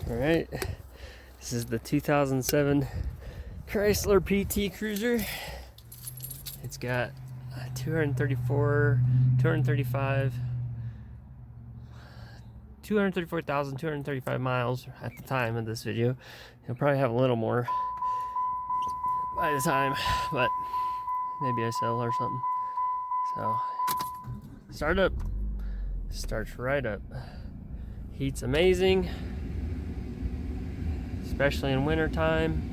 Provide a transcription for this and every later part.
Alright, this is the 2007 Chrysler PT Cruiser. It's got 234,235 miles at the time of this video. You'll probably have a little more by the time, but maybe I sell or something. So, start up. Starts right up. Heat's amazing, especially in winter time.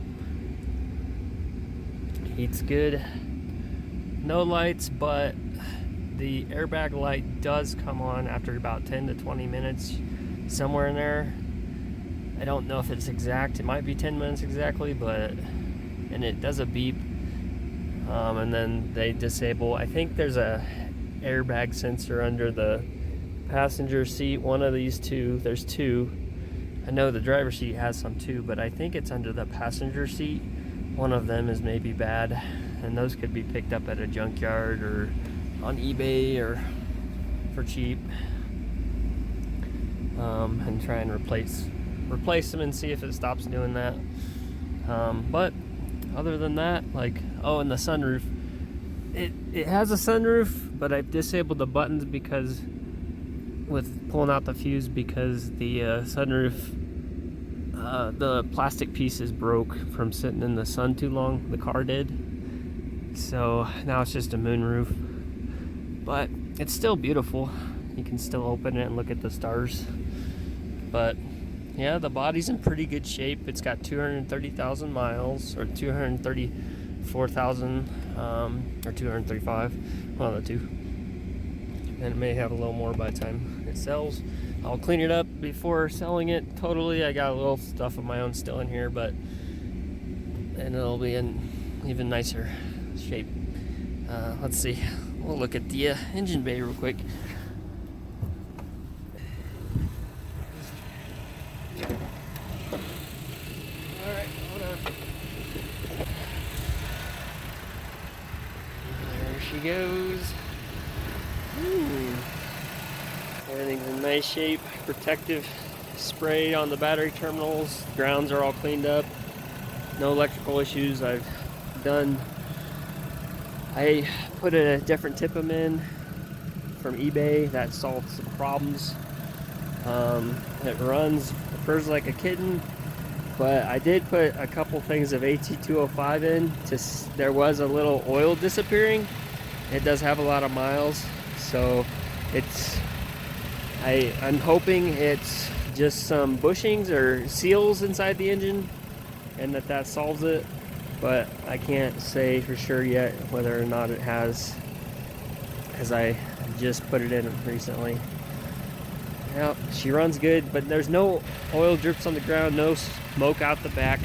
Heat's good. No lights, but the airbag light does come on after about 10 to 20 minutes, somewhere in there. I don't know if it's exact. It might be 10 minutes exactly, but and it does a beep. And then they disable. I think there's a airbag sensor under the passenger seat. One of these two. There's two. I know the driver's seat has some too, but I think it's under the passenger seat. One of them is maybe bad, and those could be picked up at a junkyard or on eBay or for cheap, and try and replace them and see if it stops doing that. But other than that, like, oh, and the sunroof, it has a sunroof, but I've disabled the buttons because with pulling out the fuse, because the sunroof, the plastic pieces broke from sitting in the sun too long. The car did. So now it's just a moonroof, but it's still beautiful. You can still open it and look at the stars. But yeah, the body's in pretty good shape. It's got 230,000 miles, or 234,000, or 235, one of the two. And it may have a little more by the time it sells. I'll clean it up before selling it totally. I got a little stuff of my own still in here, and it'll be in even nicer shape. Let's see. We'll look at the engine bay real quick. Alright, hold on. There she goes. Everything's in nice shape. Protective spray on the battery terminals. Grounds are all cleaned up. No electrical issues. I put a different tip-em in from eBay. That solved some problems. It purrs like a kitten, but I did put a couple things of AT205 in. There was a little oil disappearing. It does have a lot of miles, so I'm hoping it's just some bushings or seals inside the engine, and that solves it. But I can't say for sure yet whether or not it has, because I just put it in recently. Yep, she runs good, but there's no oil drips on the ground, no smoke out the back.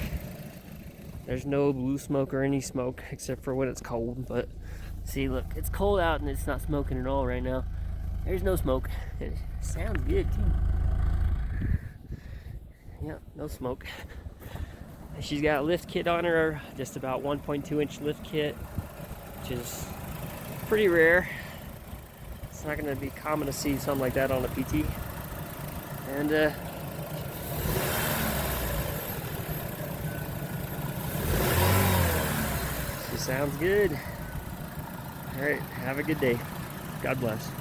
There's no blue smoke or any smoke except for when it's cold. But see, look, it's cold out and it's not smoking at all right now. There's no smoke. It sounds good too. Yep, no smoke. She's got a lift kit on her, just about 1.2 inch lift kit, which is pretty rare. It's not going to be common to see something like that on a PT. And she sounds good. Alright, have a good day. God bless.